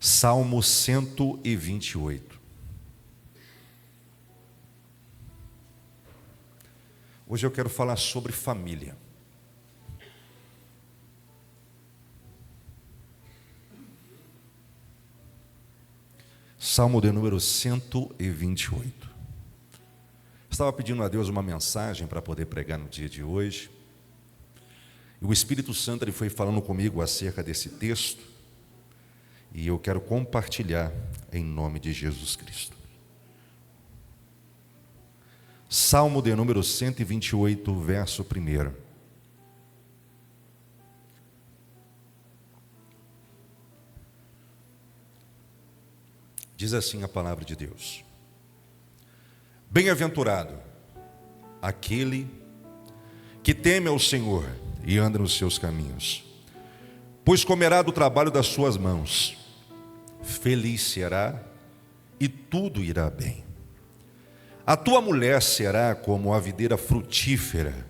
Salmo 128. Hoje eu quero falar sobre família. Salmo de número 128. Estava pedindo a Deus uma mensagem para poder pregar no dia de hoje. E o Espírito Santo ele foi falando comigo acerca desse texto. E eu quero compartilhar em nome de Jesus Cristo. Salmo de número 128, verso 1. Diz assim a palavra de Deus: Bem-aventurado aquele que teme ao Senhor e anda nos seus caminhos, pois comerá do trabalho das suas mãos. Feliz será e tudo irá bem. A tua mulher será como a videira frutífera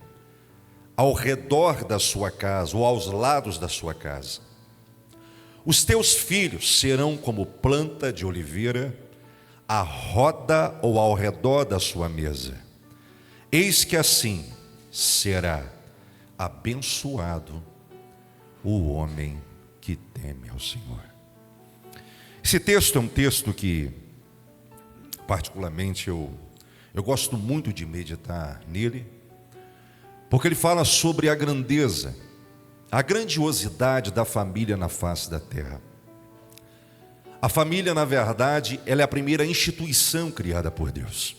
ao redor da sua casa, ou aos lados da sua casa. Os teus filhos serão como planta de oliveira à roda ou ao redor da sua mesa. Eis que assim será abençoado o homem que teme ao Senhor. Esse texto é um texto que, particularmente, eu gosto muito de meditar nele, porque ele fala sobre a grandeza, a grandiosidade da família na face da terra. A família, na verdade, ela é a primeira instituição criada por Deus.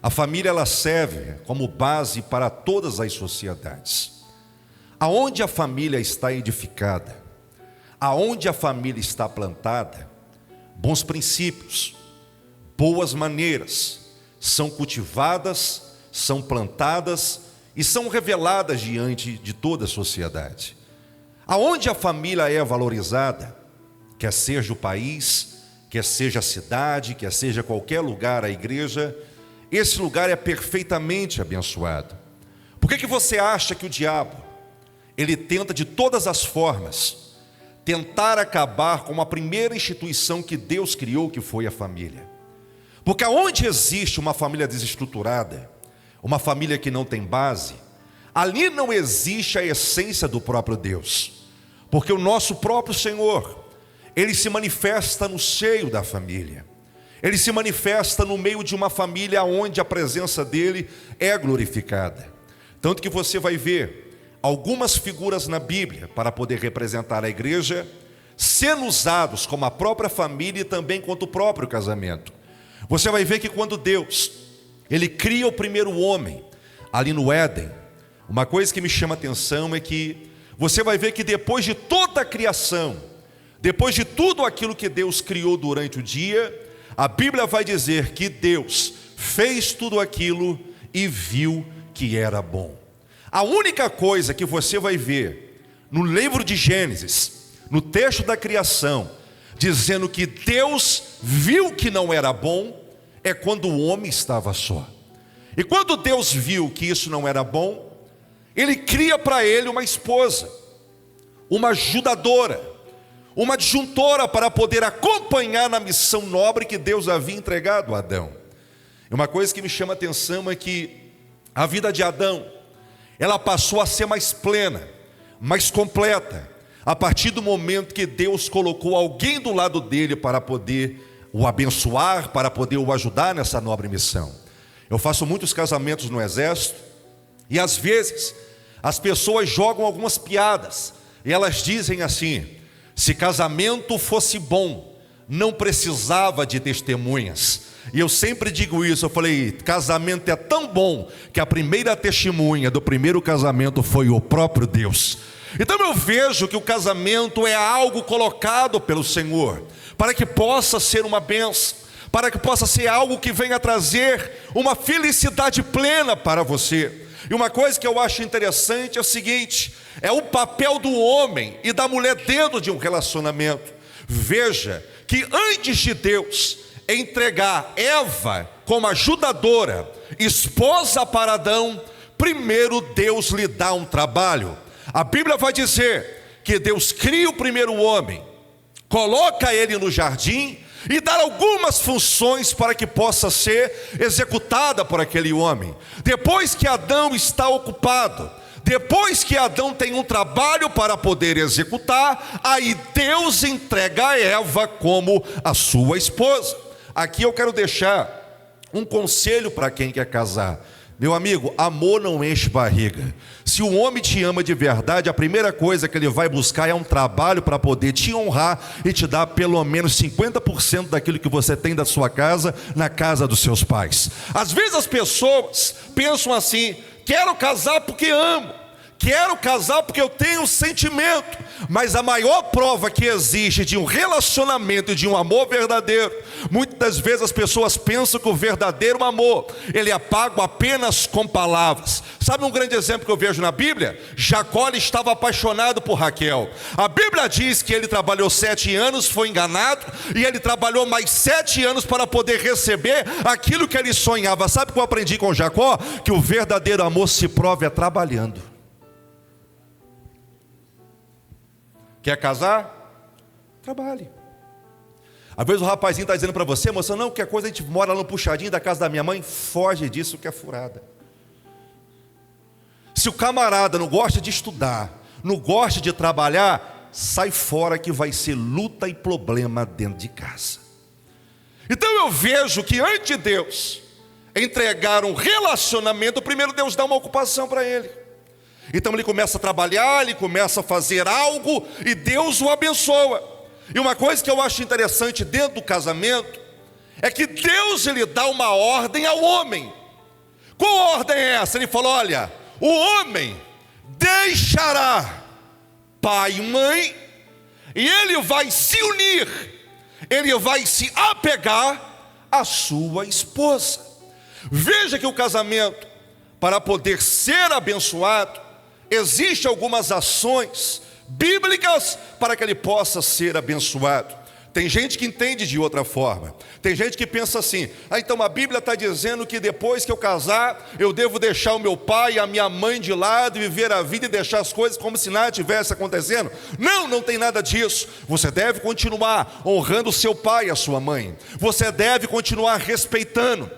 A família, ela serve como base para todas as sociedades. Aonde a família está edificada, aonde a família está plantada, bons princípios, boas maneiras são cultivadas, são plantadas e são reveladas diante de toda a sociedade. Aonde a família é valorizada, quer seja o país, quer seja a cidade, quer seja qualquer lugar, a igreja, esse lugar é perfeitamente abençoado. Por que você acha que o diabo, ele tenta de todas as formas tentar acabar com a primeira instituição que Deus criou, que foi a família? Porque aonde existe uma família desestruturada, uma família que não tem base, ali não existe a essência do próprio Deus. Porque o nosso próprio Senhor, ele se manifesta no seio da família. Ele se manifesta no meio de uma família onde a presença dele é glorificada. Tanto que você vai ver algumas figuras na Bíblia para poder representar a igreja, sendo usados como a própria família e também quanto o próprio casamento. Você vai ver que quando Deus, ele cria o primeiro homem, ali no Éden, uma coisa que me chama a atenção é que você vai ver que depois de toda a criação, depois de tudo aquilo que Deus criou durante o dia, a Bíblia vai dizer que Deus fez tudo aquilo e viu que era bom. A única coisa que você vai ver no livro de Gênesis, no texto da criação, dizendo que Deus viu que não era bom, é quando o homem estava só. E quando Deus viu que isso não era bom, ele cria para ele uma esposa, uma ajudadora, uma adjuntora para poder acompanhar na missão nobre que Deus havia entregado a Adão. E uma coisa que me chama a atenção é que a vida de Adão, ela passou a ser mais plena, mais completa, a partir do momento que Deus colocou alguém do lado dele para poder o abençoar, para poder o ajudar nessa nobre missão. Eu faço muitos casamentos no exército, e às vezes as pessoas jogam algumas piadas, e elas dizem assim: se casamento fosse bom, não precisava de testemunhas. E eu sempre digo isso, eu falei, casamento é tão bom que a primeira testemunha do primeiro casamento foi o próprio Deus. Então eu vejo que o casamento é algo colocado pelo Senhor, para que possa ser uma bênção, para que possa ser algo que venha trazer uma felicidade plena para você. E uma coisa que eu acho interessante é o seguinte, é o papel do homem e da mulher dentro de um relacionamento. Veja que antes de Deus entregar Eva como ajudadora, esposa para Adão, primeiro Deus lhe dá um trabalho. A Bíblia vai dizer que Deus cria o primeiro homem, coloca ele no jardim e dá algumas funções para que possa ser executada por aquele homem. Depois que Adão está ocupado, depois que Adão tem um trabalho para poder executar, aí Deus entrega a Eva como a sua esposa. Aqui eu quero deixar um conselho para quem quer casar. Meu amigo, amor não enche barriga. Se o homem te ama de verdade, a primeira coisa que ele vai buscar é um trabalho para poder te honrar e te dar pelo menos 50% daquilo que você tem da sua casa, na casa dos seus pais. Às vezes as pessoas pensam assim: quero casar porque amo, quero casar porque eu tenho sentimento. Mas a maior prova que existe de um relacionamento e de um amor verdadeiro, muitas das vezes as pessoas pensam que o verdadeiro amor, ele é pago apenas com palavras. Sabe um grande exemplo que eu vejo na Bíblia? Jacó estava apaixonado por Raquel. A Bíblia diz que ele trabalhou 7 anos, foi enganado, e ele trabalhou mais 7 anos para poder receber aquilo que ele sonhava. Sabe o que eu aprendi com Jacó? Que o verdadeiro amor se prova trabalhando. Quer casar? Trabalhe. Às vezes o rapazinho está dizendo para você: moça, não, qualquer coisa a gente mora lá no puxadinho da casa da minha mãe. Foge disso que é furada. Se o camarada não gosta de estudar, não gosta de trabalhar, sai fora que vai ser luta e problema dentro de casa. Então eu vejo que antes de Deus entregar um relacionamento, primeiro Deus dá uma ocupação para ele. Então ele começa a trabalhar, ele começa a fazer algo e Deus o abençoa. E uma coisa que eu acho interessante dentro do casamento é que Deus, ele dá uma ordem ao homem. Qual ordem é essa? Ele falou: olha, o homem deixará pai e mãe e ele vai se unir, ele vai se apegar à sua esposa. Veja que o casamento, para poder ser abençoado, existem algumas ações bíblicas para que ele possa ser abençoado. Tem gente que entende de outra forma. Tem gente que pensa assim: então a Bíblia está dizendo que depois que eu casar, eu devo deixar o meu pai e a minha mãe de lado e viver a vida e deixar as coisas como se nada tivesse acontecendo. Não, não tem nada disso. Você deve continuar honrando o seu pai e a sua mãe. Você deve continuar respeitando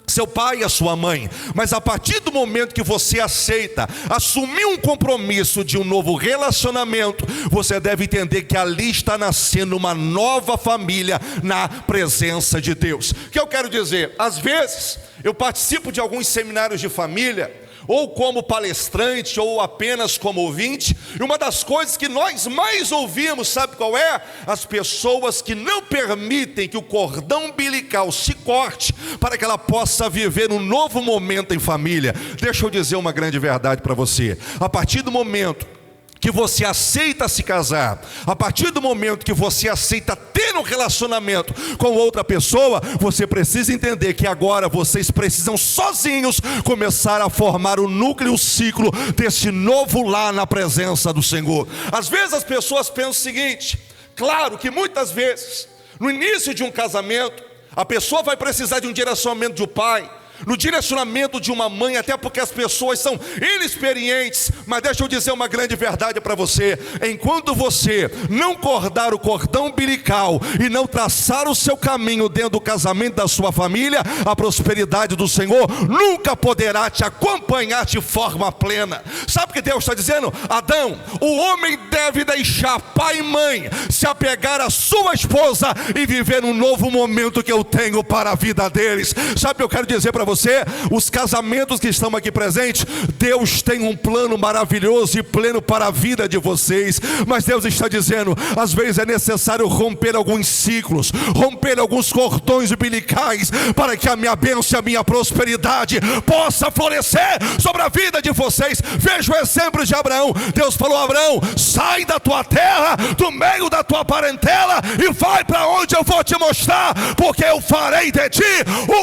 seu pai e a sua mãe, mas a partir do momento que você aceita assumir um compromisso de um novo relacionamento, você deve entender que ali está nascendo uma nova família na presença de Deus. O que eu quero dizer? Às vezes eu participo de alguns seminários de família, ou como palestrante, ou apenas como ouvinte, e uma das coisas que nós mais ouvimos, sabe qual é? As pessoas que não permitem que o cordão umbilical se corte, para que ela possa viver um novo momento em família. Deixa eu dizer uma grande verdade para você: a partir do momento que você aceita se casar, a partir do momento que você aceita ter um relacionamento com outra pessoa, você precisa entender que agora vocês precisam sozinhos começar a formar o núcleo, o ciclo desse novo lar na presença do Senhor. Às vezes as pessoas pensam o seguinte: claro que muitas vezes no início de um casamento a pessoa vai precisar de um direcionamento de um pai, no direcionamento de uma mãe, até porque as pessoas são inexperientes. Mas deixa eu dizer uma grande verdade para você: enquanto você não cordar o cordão umbilical e não traçar o seu caminho dentro do casamento da sua família, a prosperidade do Senhor nunca poderá te acompanhar de forma plena. Sabe o que Deus está dizendo? Adão, o homem deve deixar pai e mãe, se apegar à sua esposa e viver um novo momento que eu tenho para a vida deles. Sabe o que eu quero dizer para você? Os casamentos que estão aqui presentes, Deus tem um plano maravilhoso e pleno para a vida de vocês. Mas Deus está dizendo: às vezes é necessário romper alguns ciclos, romper alguns cordões umbilicais, para que a minha bênção e a minha prosperidade possa florescer sobre a vida de vocês. Veja o exemplo de Abraão. Deus falou: Abraão, sai da tua terra, do meio da tua parentela, e vai para onde eu vou te mostrar, porque eu farei de ti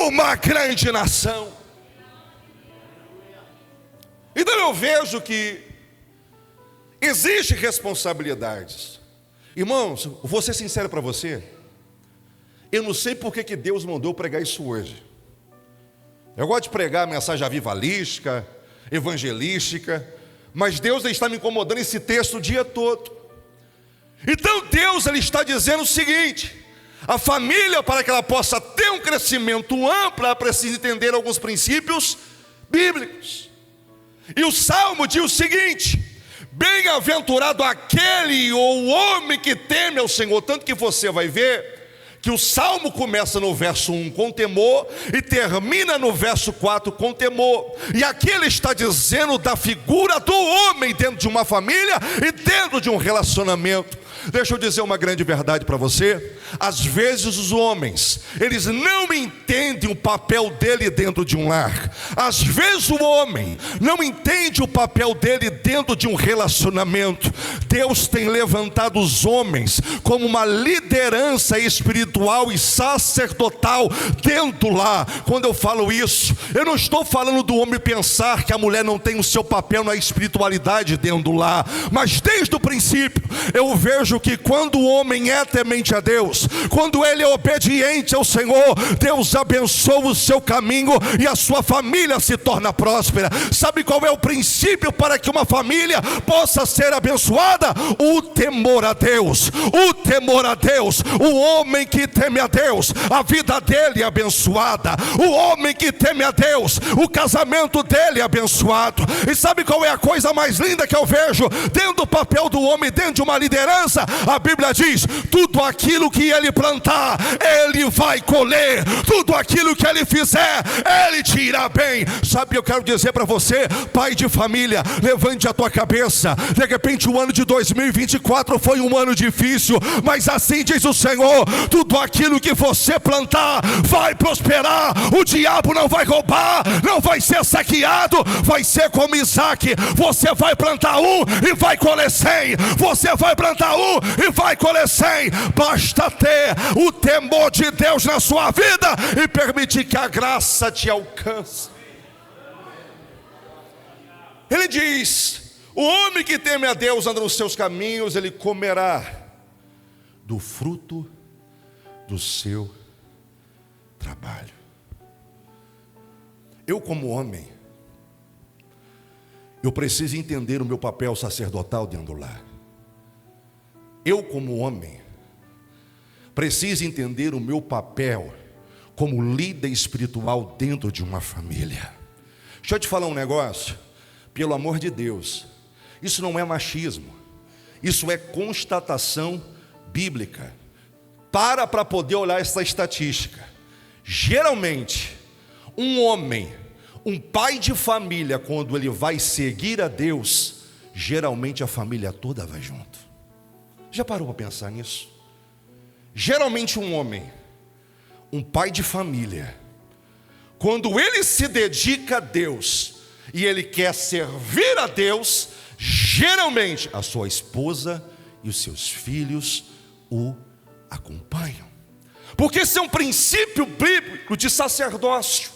uma grande nação. Então eu vejo que existem responsabilidades. Irmãos, vou ser sincero para você, eu não sei por que Deus mandou pregar isso hoje. Eu gosto de pregar mensagem avivalística, evangelística, mas Deus está me incomodando esse texto o dia todo. Então Deus ele está dizendo o seguinte: a família, para que ela possa ter um crescimento amplo, ela precisa entender alguns princípios bíblicos. E o Salmo diz o seguinte: bem-aventurado aquele ou o homem que teme ao Senhor. Tanto que você vai ver que o Salmo começa no verso 1 com temor e termina no verso 4 com temor. E aqui ele está dizendo da figura do homem dentro de uma família e dentro de um relacionamento. Deixa eu dizer uma grande verdade para você. Às vezes os homens, eles não entendem o papel dele dentro de um lar. Às vezes o homem não entende o papel dele dentro de um relacionamento. Deus tem levantado os homens como uma liderança espiritual e sacerdotal dentro do lar. Quando eu falo isso, eu não estou falando do homem pensar que a mulher não tem o seu papel na espiritualidade dentro do lar. Mas desde o princípio, eu vejo que quando o homem é temente a Deus, quando ele é obediente ao Senhor, Deus abençoa o seu caminho e a sua família se torna próspera. Sabe qual é o princípio para que uma família possa ser abençoada? O temor a Deus. O temor a Deus. O homem que teme a Deus, a vida dele é abençoada. O homem que teme a Deus, o casamento dele é abençoado. E sabe qual é a coisa mais linda que eu vejo dentro do papel do homem, dentro de uma liderança? A Bíblia diz: tudo aquilo que ele plantar, ele vai colher. Tudo aquilo que ele fizer, ele te irá bem. Sabe, eu quero dizer para você, pai de família, levante a tua cabeça. De repente o ano de 2024 foi um ano difícil, mas assim diz o Senhor: tudo aquilo que você plantar vai prosperar. O diabo não vai roubar, não vai ser saqueado. Vai ser como Isaac: você vai plantar um e vai colher 100. Você vai plantar um e vai colher 100. Basta ter o temor de Deus na sua vida e permitir que a graça te alcance. Ele diz: o homem que teme a Deus anda nos seus caminhos, ele comerá do fruto do seu trabalho. Eu, como homem, eu preciso entender o meu papel sacerdotal dentro do lar. Eu, como homem, preciso entender o meu papel como líder espiritual dentro de uma família. Deixa eu te falar um negócio, pelo amor de Deus, isso não é machismo, isso é constatação bíblica. Para poder olhar essa estatística. Geralmente, um homem, um pai de família, quando ele vai seguir a Deus, geralmente a família toda vai junto. Já parou para pensar nisso? Geralmente um homem, um pai de família, quando ele se dedica a Deus e ele quer servir a Deus, geralmente a sua esposa e os seus filhos o acompanham. Porque esse é um princípio bíblico de sacerdócio.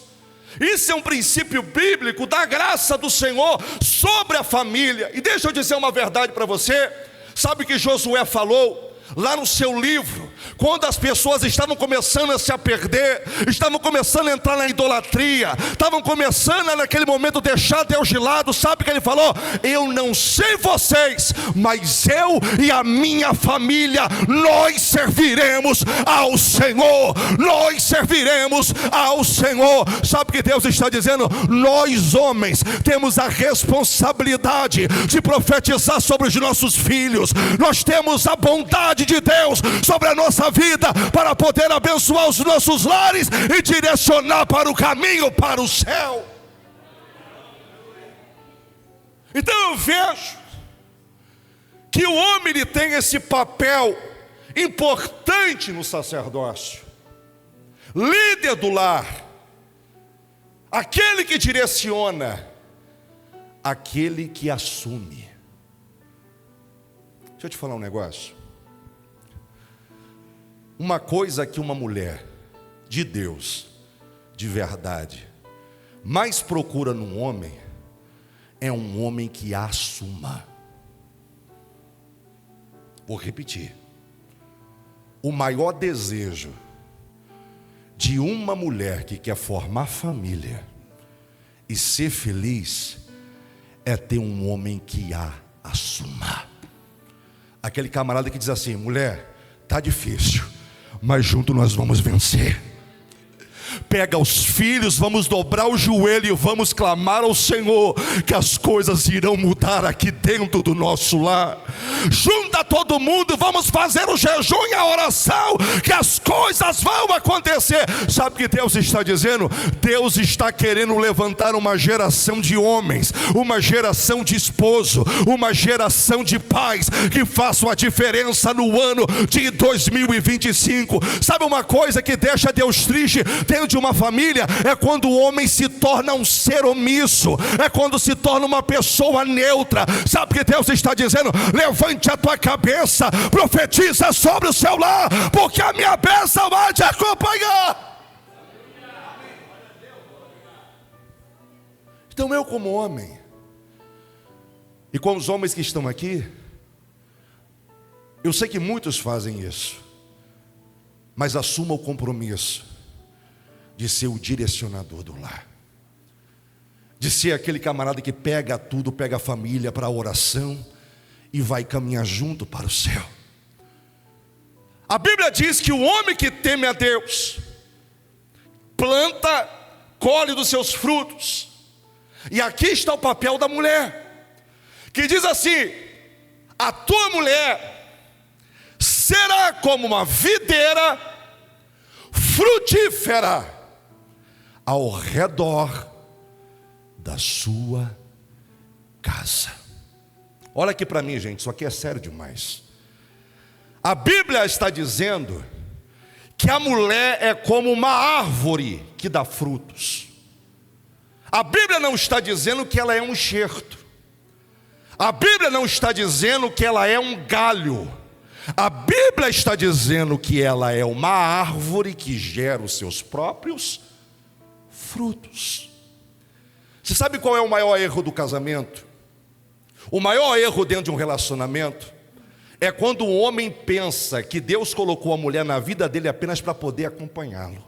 Isso é um princípio bíblico da graça do Senhor sobre a família. E deixa eu dizer uma verdade para você. Sabe que Josué falou lá no seu livro, quando as pessoas estavam começando a se perder, estavam começando a entrar na idolatria, estavam começando a naquele momento deixar Deus de lado, sabe o que ele falou? Eu não sei vocês, mas eu e a minha família, nós serviremos ao Senhor. Nós serviremos ao Senhor. Sabe o que Deus está dizendo? Nós homens temos a responsabilidade de profetizar sobre os nossos filhos. Nós temos a bondade de Deus sobre a nossa vida para poder abençoar os nossos lares e direcionar para o caminho para o céu. Então eu vejo que o homem ele tem esse papel importante no sacerdócio, líder do lar, aquele que direciona, aquele que assume. Deixa eu te falar um negócio. Uma coisa que uma mulher de Deus, de verdade, mais procura num homem, é um homem que a assuma. Vou repetir. O maior desejo de uma mulher que quer formar família e ser feliz é ter um homem que a assuma. Aquele camarada que diz assim: mulher, tá difícil, mas junto nós vamos vencer. Pega os filhos, vamos dobrar o joelho e vamos clamar ao Senhor, que as coisas irão mudar aqui dentro do nosso lar. Junta todo mundo, vamos fazer o jejum e a oração, que as coisas vão acontecer. Sabe o que Deus está dizendo? Deus está querendo levantar uma geração de homens, uma geração de esposo, uma geração de pais, que façam a diferença no ano de 2025. Sabe uma coisa que deixa Deus triste dentro de uma família? É quando o homem se torna um ser omisso, é quando se torna uma pessoa neutra. Sabe o que Deus está dizendo? Levante a tua cabeça, profetiza sobre o seu lar, porque a minha bênção vai te acompanhar. Então eu, como homem, e com os homens que estão aqui, eu sei que muitos fazem isso, mas assuma o compromisso de ser o direcionador do lar, de ser aquele camarada que pega tudo, pega a família para a oração e vai caminhar junto para o céu. A Bíblia diz que o homem que teme a Deus planta, colhe dos seus frutos. E aqui está o papel da mulher, que diz assim: a tua mulher será como uma videira frutífera ao redor da sua casa. Olha aqui para mim, gente, isso aqui é sério demais. A Bíblia está dizendo que a mulher é como uma árvore que dá frutos. A Bíblia não está dizendo que ela é um enxerto. A Bíblia não está dizendo que ela é um galho. A Bíblia está dizendo que ela é uma árvore que gera os seus próprios frutos. Você sabe qual é o maior erro do casamento? O maior erro dentro de um relacionamento é quando o homem pensa que Deus colocou a mulher na vida dele apenas para poder acompanhá-lo.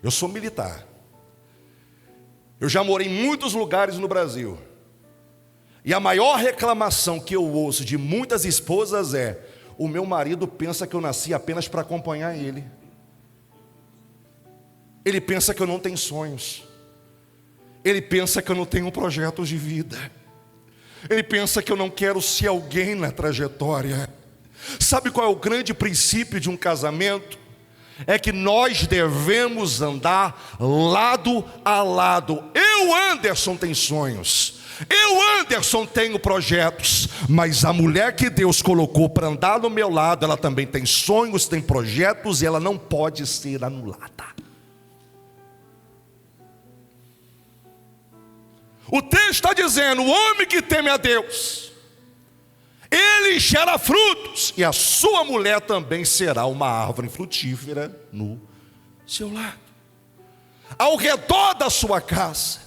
Eu sou militar. Eu já morei em muitos lugares no Brasil. E a maior reclamação que eu ouço de muitas esposas é: o meu marido pensa que eu nasci apenas para acompanhar ele. Ele pensa que eu não tenho sonhos. Ele pensa que eu não tenho projetos de vida. Ele pensa que eu não quero ser alguém na trajetória. Sabe qual é o grande princípio de um casamento? É que nós devemos andar lado a lado. Eu, Anderson, tenho sonhos. Eu, Anderson, tenho projetos. Mas a mulher que Deus colocou para andar do meu lado, ela também tem sonhos, tem projetos, e ela não pode ser anulada. O texto está dizendo: o homem que teme a Deus, ele gera frutos, e a sua mulher também será uma árvore frutífera no seu lado, ao redor da sua casa.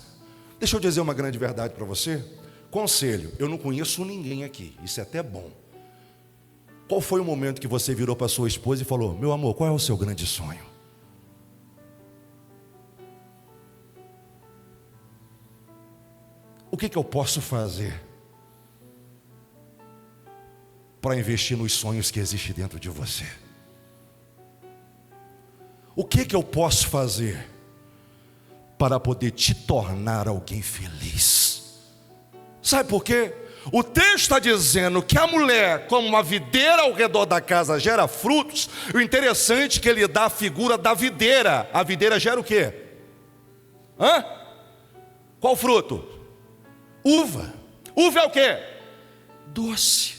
Deixa eu dizer uma grande verdade para você. Conselho: eu não conheço ninguém aqui, isso é até bom. Qual foi o momento que você virou para sua esposa e falou: meu amor, qual é o seu grande sonho? O que eu posso fazer para investir nos sonhos que existem dentro de você? O que eu posso fazer para poder te tornar alguém feliz? Sabe por quê? O texto está dizendo que a mulher, como uma videira ao redor da casa, gera frutos. O interessante é que ele dá a figura da videira. A videira gera o quê? Qual fruto? Uva. Uva é o quê? Doce.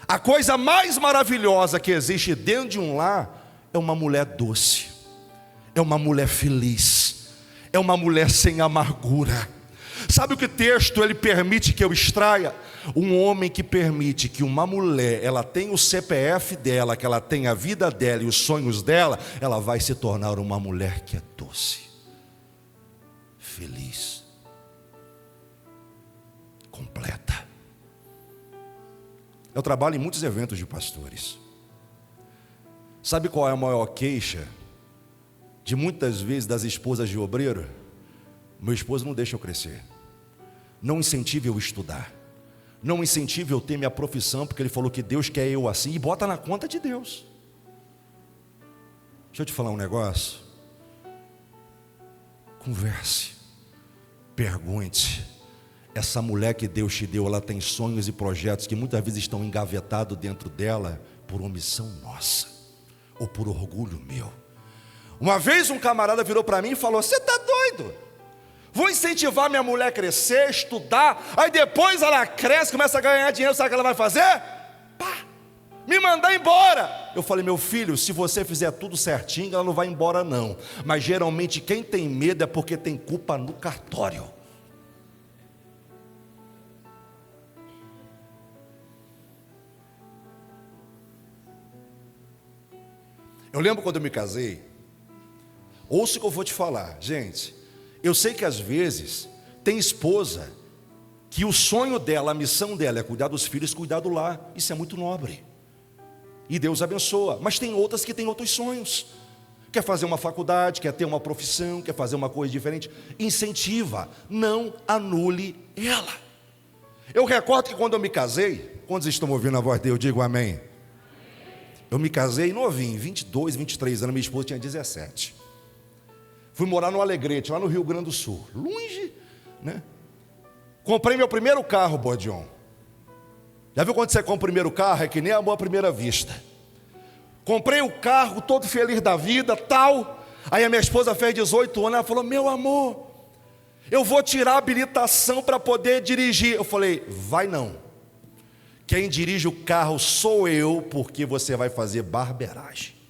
A coisa mais maravilhosa que existe dentro de um lar é uma mulher doce, é uma mulher feliz, é uma mulher sem amargura. Sabe o que o texto ele permite que eu extraia? Um homem que permite que uma mulher, ela tenha o CPF dela, que ela tenha a vida dela e os sonhos dela, ela vai se tornar uma mulher que é doce, feliz, completa. Eu trabalho em muitos eventos de pastores. Sabe qual é a maior queixa de muitas vezes das esposas de obreiro? Meu esposo não deixa eu crescer, não incentiva eu a estudar, Não incentive eu ter minha profissão, porque ele falou que Deus quer eu assim, e bota na conta de Deus. Deixa eu te falar um negócio. Converse, pergunte. Essa mulher que Deus te deu, ela tem sonhos e projetos que muitas vezes estão engavetados dentro dela por omissão nossa, ou por orgulho meu. Uma vez um camarada virou para mim e falou: você está doido? Vou incentivar minha mulher a crescer, estudar, aí depois ela cresce, começa a ganhar dinheiro, sabe o que ela vai fazer? Pá, me mandar embora. Eu falei: meu filho, se você fizer tudo certinho, ela não vai embora não. Mas geralmente quem tem medo é porque tem culpa no cartório. Eu lembro quando eu me casei, ouça o que eu vou te falar, gente. Eu sei que às vezes tem esposa que o sonho dela, a missão dela é cuidar dos filhos, cuidar do lar. Isso é muito nobre e Deus abençoa. Mas tem outras que têm outros sonhos. Quer fazer uma faculdade, quer ter uma profissão, quer fazer uma coisa diferente. Incentiva, não anule ela. Eu recordo que quando eu me casei, quantos estão ouvindo a voz de Deus? Digo amém. Eu me casei novinho, 22, 23 anos, minha esposa tinha 17. Fui morar no Alegrete, lá no Rio Grande do Sul, longe, né? Comprei meu primeiro carro, Bodion. Já viu quando você compra o primeiro carro? É que nem amor à primeira vista. Comprei o carro, todo feliz da vida, tal. Aí a minha esposa fez 18 anos, ela falou: meu amor, eu vou tirar a habilitação para poder dirigir. Eu falei: vai não. Quem dirige o carro sou eu, porque você vai fazer barbeiragem.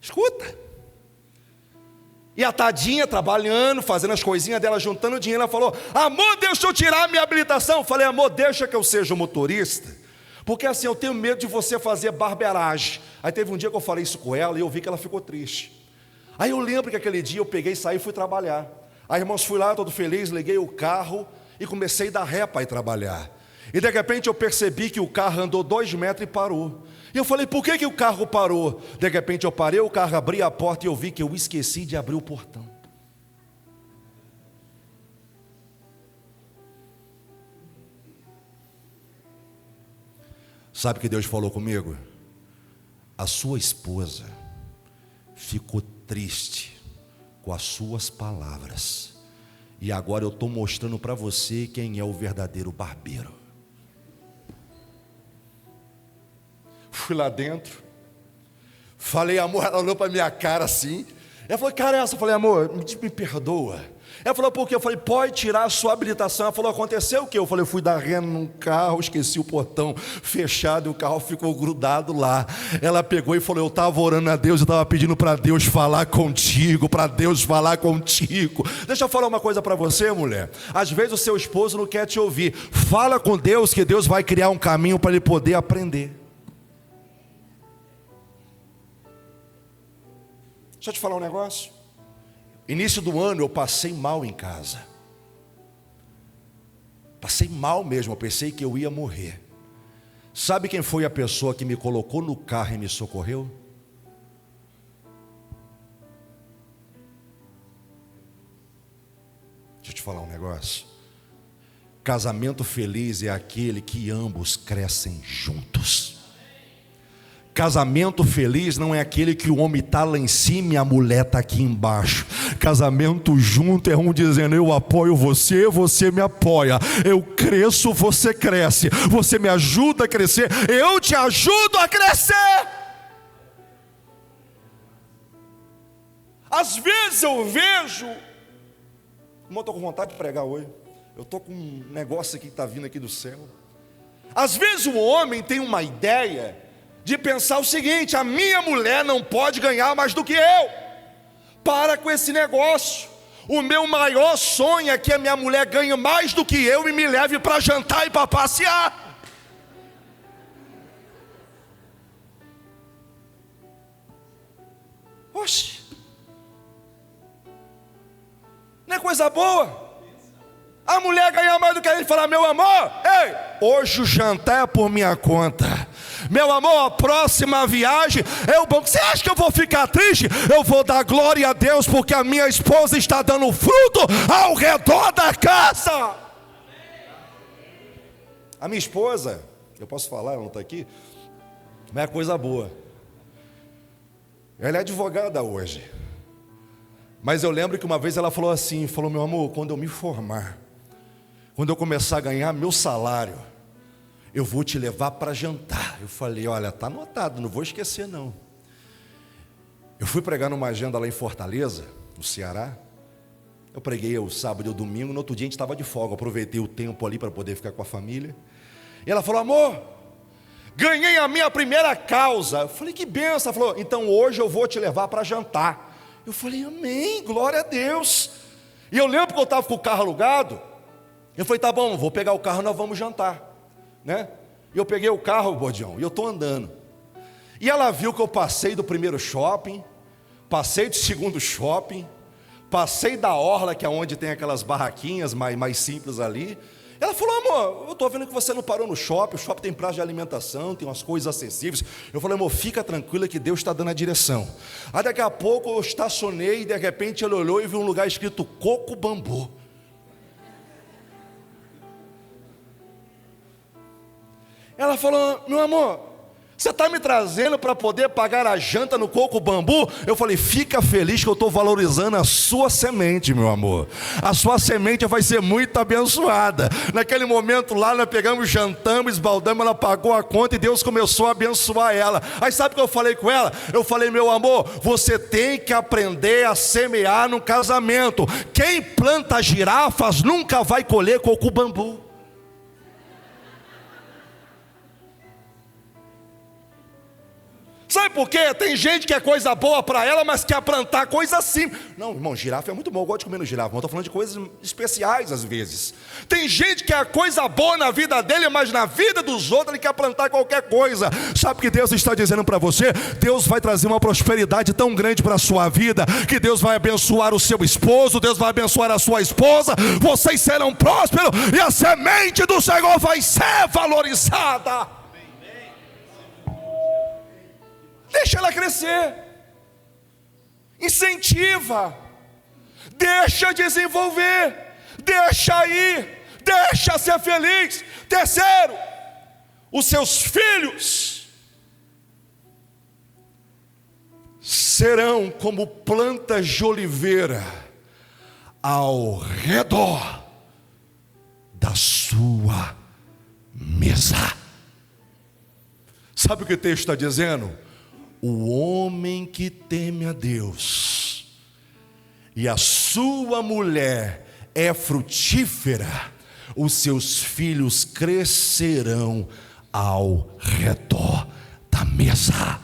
Escuta. E a tadinha trabalhando, fazendo as coisinhas dela, juntando dinheiro, ela falou: amor, deixa eu tirar a minha habilitação. Eu falei: amor, deixa que eu seja o motorista, porque assim eu tenho medo de você fazer barbeiragem. Aí teve um dia que eu falei isso com ela e eu vi que ela ficou triste. Aí eu lembro que aquele dia eu peguei, saí e fui trabalhar. Aí irmãos, fui lá todo feliz, liguei o carro e comecei a dar ré para ir trabalhar. E de repente eu percebi que o carro andou 2 metros e parou. E eu falei: por que o carro parou? De repente eu parei, o carro abri a porta e eu vi que eu esqueci de abrir o portão. Sabe o que Deus falou comigo? A sua esposa ficou triste com as suas palavras. E agora eu estou mostrando para você quem é o verdadeiro barbeiro. Fui lá dentro, falei: amor, ela olhou para minha cara assim. Ela falou: cara, essa? Eu falei: amor, me perdoa. Ela falou: por quê? Eu falei: pode tirar a sua habilitação. Ela falou: aconteceu o quê? Eu falei: eu fui dar ré num carro, esqueci o portão fechado e o carro ficou grudado lá. Ela pegou e falou: eu estava orando a Deus, eu estava pedindo para Deus falar contigo, para Deus falar contigo. Deixa eu falar uma coisa para você, mulher. Às vezes o seu esposo não quer te ouvir. Fala com Deus, que Deus vai criar um caminho para ele poder aprender. Deixa eu te falar um negócio. Início do ano eu passei mal em casa. Passei mal mesmo, eu pensei que eu ia morrer. Sabe quem foi a pessoa que me colocou no carro e me socorreu? Deixa eu te falar um negócio. Casamento feliz é aquele que ambos crescem juntos. Casamento feliz não é aquele que o homem está lá em cima e a mulher está aqui embaixo. Casamento junto é um dizendo: eu apoio você, você me apoia. Eu cresço, você cresce. Você me ajuda a crescer, eu te ajudo a crescer. Às vezes eu vejo, irmão, estou com vontade de pregar hoje. Eu estou com um negócio aqui que está vindo aqui do céu. Às vezes o homem tem uma ideia de pensar o seguinte: a minha mulher não pode ganhar mais do que eu. Para com esse negócio. O meu maior sonho é que a minha mulher ganhe mais do que eu e me leve para jantar e para passear. Oxe, não é coisa boa? A mulher ganhar mais do que a gente, falar: meu amor, ei, hoje o jantar é por minha conta. Meu amor, a próxima viagem é o banco. Você acha que eu vou ficar triste? Eu vou dar glória a Deus, porque a minha esposa está dando fruto ao redor da casa. A minha esposa, eu posso falar, ela não está aqui, mas é coisa boa. Ela é advogada hoje. Mas eu lembro que uma vez ela falou assim, falou: meu amor, quando eu me formar, quando eu começar a ganhar meu salário, eu vou te levar para jantar. Eu falei: olha, está anotado, não vou esquecer não. Eu fui pregar numa agenda lá em Fortaleza, no Ceará. Eu preguei o sábado e o domingo, no outro dia a gente estava de folga, aproveitei o tempo ali para poder ficar com a família. E ela falou: amor, ganhei a minha primeira causa. Eu falei: que benção. Ela falou: então hoje eu vou te levar para jantar. Eu falei: amém, glória a Deus. E eu lembro que eu estava com o carro alugado. Eu falei: tá bom, vou pegar o carro, nós vamos jantar, né? E eu peguei o carro, Bordião, e eu estou andando. E ela viu que eu passei do primeiro shopping, passei do segundo shopping, passei da orla, que é onde tem aquelas barraquinhas mais simples ali. Ela falou: amor, eu estou vendo que você não parou no shopping. O shopping tem praça de alimentação, tem umas coisas acessíveis. Eu falei: amor, fica tranquila que Deus está dando a direção. Aí daqui a pouco eu estacionei e de repente ele olhou e viu um lugar escrito Coco Bambu. Ela falou: meu amor, você está me trazendo para poder pagar a janta no Coco Bambu? Eu falei: fica feliz que eu estou valorizando a sua semente, meu amor. A sua semente vai ser muito abençoada. Naquele momento lá, nós pegamos, jantamos, esbaldamos, ela pagou a conta e Deus começou a abençoar ela. Aí sabe o que eu falei com ela? Eu falei: meu amor, você tem que aprender a semear no casamento. Quem planta girafas nunca vai colher Coco Bambu. Sabe por quê? Tem gente que é coisa boa para ela, mas quer plantar coisa simples. Não, irmão, girafa é muito bom, eu gosto de comer no girafa, mas eu estou falando de coisas especiais às vezes. Tem gente que é coisa boa na vida dele, mas na vida dos outros ele quer plantar qualquer coisa. Sabe o que Deus está dizendo para você? Deus vai trazer uma prosperidade tão grande para a sua vida, que Deus vai abençoar o seu esposo, Deus vai abençoar a sua esposa, vocês serão prósperos e a semente do Senhor vai ser valorizada. Deixa ela crescer, incentiva, deixa desenvolver, deixa ir, deixa ser feliz. Terceiro, os seus filhos serão como plantas de oliveira ao redor da sua mesa. Sabe o que o texto está dizendo? O homem que teme a Deus e a sua mulher é frutífera, os seus filhos crescerão ao redor da mesa.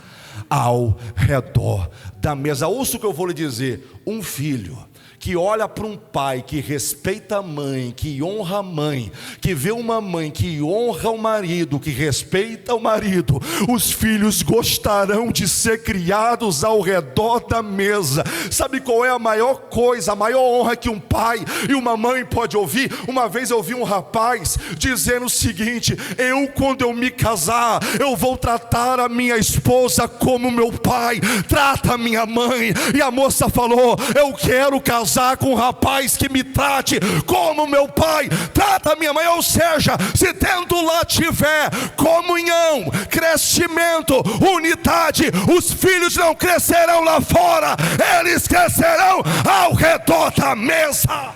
Ao redor da mesa. Ouça o que eu vou lhe dizer: um filho que olha para um pai que respeita a mãe, que honra a mãe, que vê uma mãe que honra o marido, que respeita o marido, os filhos gostarão de ser criados ao redor da mesa. Sabe qual é a maior coisa, a maior honra que um pai e uma mãe pode ouvir? Uma vez eu ouvi um rapaz dizendo o seguinte: quando eu me casar, eu vou tratar a minha esposa como meu pai trata a minha mãe. E a moça falou: eu quero casar com um rapaz que me trate como meu pai trata a minha mãe. Ou seja, se dentro lá tiver comunhão, crescimento, unidade, os filhos não crescerão lá fora, eles crescerão ao redor da mesa.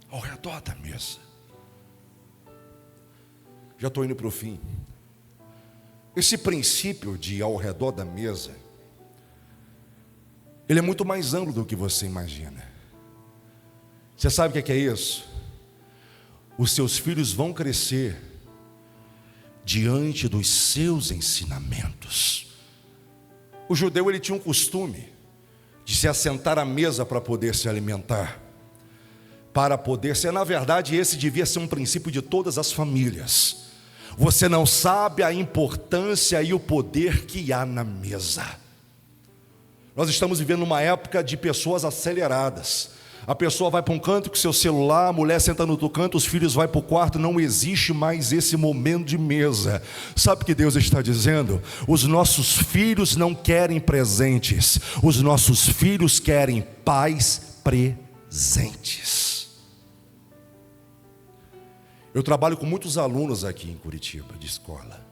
Ao redor da mesa. Já estou indo para o fim. Esse princípio de ao redor da mesa, ele é muito mais amplo do que você imagina. Você sabe o que é isso? Os seus filhos vão crescer diante dos seus ensinamentos. O judeu, ele tinha um costume de se assentar à mesa para poder se alimentar, para poder ser, na verdade, esse devia ser um princípio de todas as famílias. Você não sabe a importância e o poder que há na mesa. Nós estamos vivendo uma época de pessoas aceleradas. A pessoa vai para um canto com seu celular, a mulher senta no outro canto, os filhos vão para o quarto. Não existe mais esse momento de mesa. Sabe o que Deus está dizendo? Os nossos filhos não querem presentes, os nossos filhos querem pais presentes. Eu trabalho com muitos alunos aqui em Curitiba, de escola.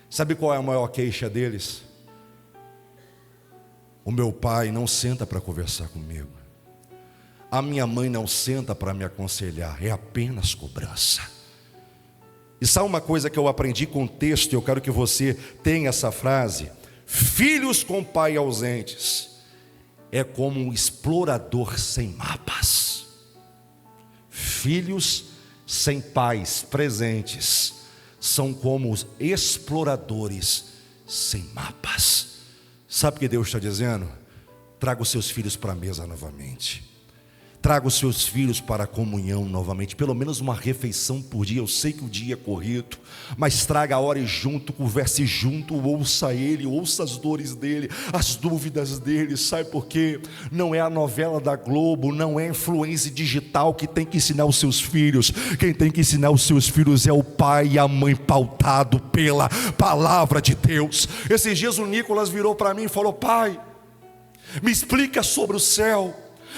Sabe qual é a maior queixa deles? O meu pai não senta para conversar comigo. A minha mãe não senta para me aconselhar. É apenas cobrança. E sabe uma coisa que eu aprendi com o texto, e eu quero que você tenha essa frase: filhos com pai ausentes é como um explorador sem mapas. Filhos sem pais presentes são como os exploradores sem mapas. Sabe o que Deus está dizendo? Traga os seus filhos para a mesa novamente. Traga os seus filhos para a comunhão novamente, pelo menos uma refeição por dia. Eu sei que o dia é corrido, mas traga a hora e junto, converse junto, ouça ele, ouça as dores dele, as dúvidas dele. Sabe por quê? Não é a novela da Globo, não é a influência digital que tem que ensinar os seus filhos. Quem tem que ensinar os seus filhos é o pai e a mãe, pautado pela palavra de Deus. Esses dias o Nicolas virou para mim e falou: pai, me explica sobre o céu.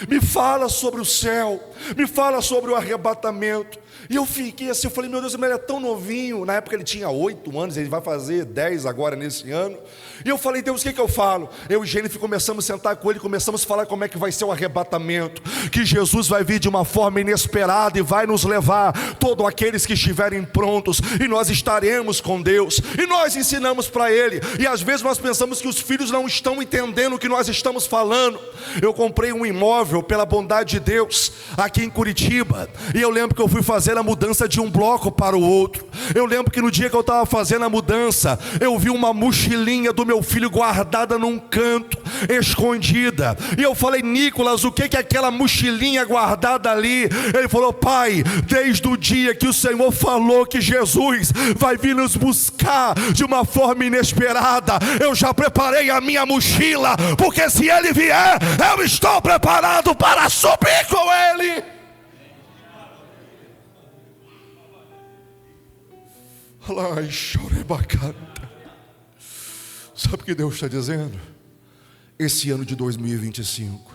Me fala sobre o céu, me fala sobre o arrebatamento. E eu fiquei assim, eu falei: meu Deus, ele é tão novinho. Na época ele tinha 8 anos, ele vai fazer 10 agora nesse ano. E eu falei: Deus, o que eu falo? Eu e Jennifer começamos a sentar com ele, começamos a falar como é que vai ser o arrebatamento, que Jesus vai vir de uma forma inesperada e vai nos levar, todos aqueles que estiverem prontos, e nós estaremos com Deus. E nós ensinamos para ele, e às vezes nós pensamos que os filhos não estão entendendo o que nós estamos falando. Eu comprei um imóvel, pela bondade de Deus, aqui em Curitiba, e eu lembro que eu fui fazer a mudança de um bloco para o outro. Eu lembro que no dia que eu estava fazendo a mudança, eu vi uma mochilinha do meu filho guardada num canto, escondida, e eu falei: Nicolas, o que é aquela mochilinha guardada ali? Ele falou: pai, desde o dia que o Senhor falou que Jesus vai vir nos buscar de uma forma inesperada, eu já preparei a minha mochila, porque se ele vier, eu estou preparado para subir com ele. Sabe o que Deus está dizendo? Esse ano de 2025,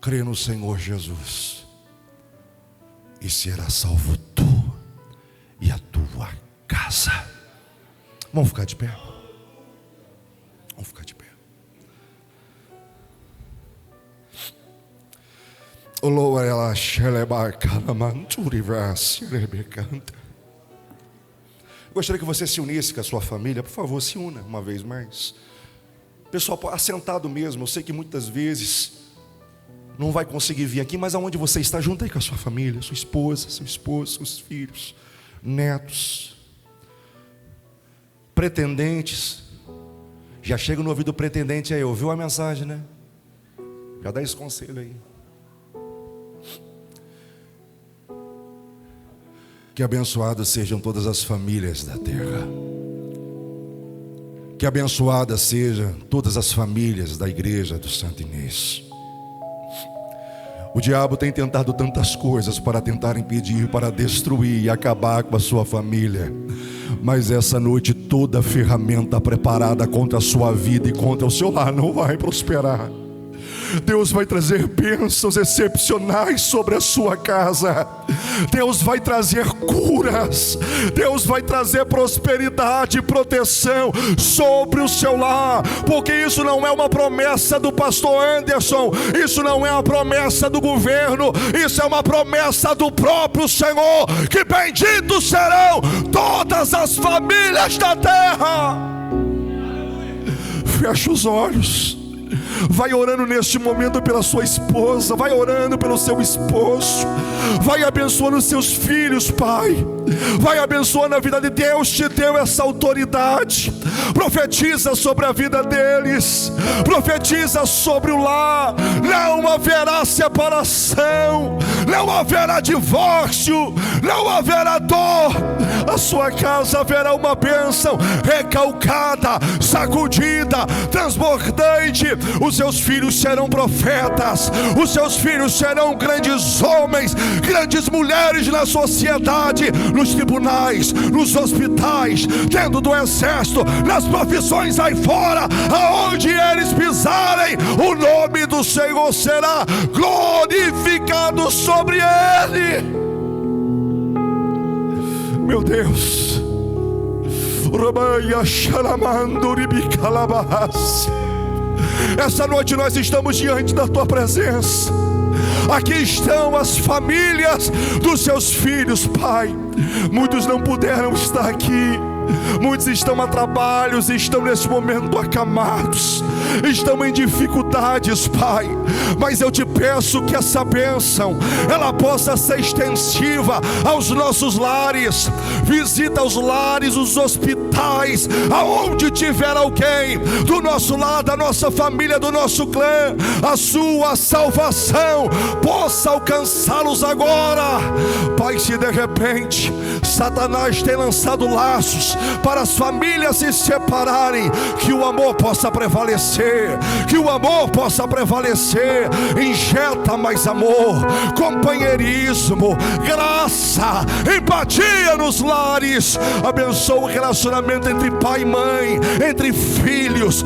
crê no Senhor Jesus e será salvo tu e a tua casa. Vamos ficar de pé? Vamos ficar de pé. Gostaria que você se unisse com a sua família. Por favor, se una uma vez mais. Pessoal, assentado mesmo. Eu sei que muitas vezes não vai conseguir vir aqui, mas aonde você está, junto aí com a sua família, sua esposa, seu esposo, seus filhos, netos, pretendentes. Já chega no ouvido do pretendente aí, ouviu a mensagem, né? Já dá esse conselho aí. Que abençoadas sejam todas as famílias da terra. Que abençoadas sejam todas as famílias da igreja do Santo Inês. O diabo tem tentado tantas coisas para tentar impedir, para destruir e acabar com a sua família. Mas essa noite toda ferramenta preparada contra a sua vida e contra o seu lar não vai prosperar. Deus vai trazer bênçãos excepcionais sobre a sua casa. Deus vai trazer curas. Deus vai trazer prosperidade e proteção sobre o seu lar. Porque isso não é uma promessa do pastor Anderson. Isso não é uma promessa do governo. Isso é uma promessa do próprio Senhor. Que benditos serão todas as famílias da terra. Feche os olhos. Vai orando neste momento pela sua esposa. Vai orando pelo seu esposo. Vai abençoando os seus filhos, Pai. Vai abençoando a vida de Deus. Te deu essa autoridade. Profetiza sobre a vida deles. Profetiza sobre o lar. Não haverá separação. Não haverá divórcio. Não haverá dor. A sua casa haverá uma bênção recalcada, sacudida, transbordante. Os seus filhos serão profetas. Os seus filhos serão grandes homens, grandes mulheres na sociedade, nos tribunais, nos hospitais, dentro do exército, nas profissões aí fora. Aonde eles pisarem, o nome do Senhor será glorificado sobre ele. meu Deus. Essa noite nós estamos diante da tua presença. Aqui estão as famílias dos seus filhos, Pai. Muitos não puderam estar aqui, muitos estão a trabalhos, estão nesse momento acamados, estão em dificuldades, Pai. Mas eu te peço que essa bênção ela possa ser extensiva aos nossos lares. Visita os lares, os hospitais, aonde tiver alguém do nosso lado, da nossa família, do nosso clã, a sua salvação possa alcançá-los agora. Pai, se de repente Satanás tem lançado laços para as famílias se separarem, que o amor possa prevalecer, que o amor possa prevalecer. Injeta mais amor, companheirismo, graça, empatia nos lares. Abençoa o relacionamento entre pai e mãe, entre filhos.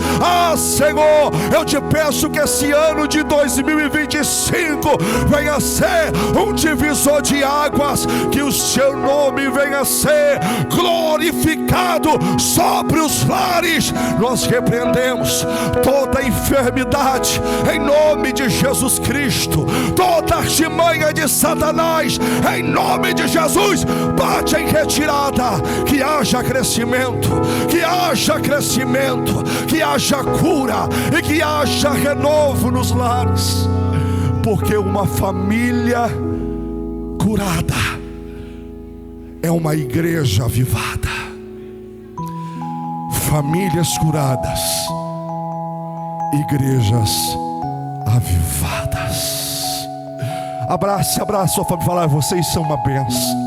Senhor, eu te peço que esse ano de 2025 venha ser um divisor de águas, que o seu nome venha ser glorificado sobre os lares. Nós repreendemos toda enfermidade em nome de Jesus Cristo, toda artimanha de Satanás em nome de Jesus, bate em retirada. Que haja crescimento, que haja crescimento, que haja cura e que haja renovo nos lares, porque uma família curada é uma igreja avivada. Famílias curadas, igrejas avivadas. Abrace sua família. Fala: vocês são uma bênção.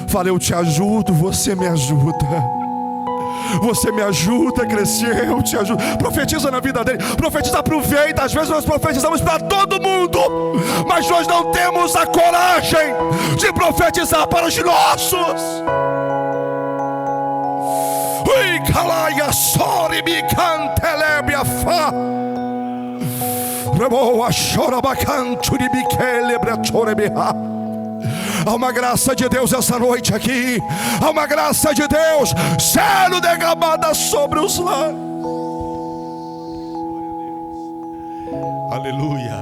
Fala: eu te ajudo, você me ajuda. Você me ajuda a crescer, eu te ajudo. Profetiza na vida dele, profetiza, aproveita. Às vezes nós profetizamos para todo mundo, mas nós não temos a coragem de profetizar para os nossos. Ui, calaia, sori, me cantelebia, fa. Reboa, chora, bacanto, de biquelebra, chorebia. Há uma graça de Deus essa noite aqui. Há uma graça de Deus sendo derramada sobre os lares. Aleluia.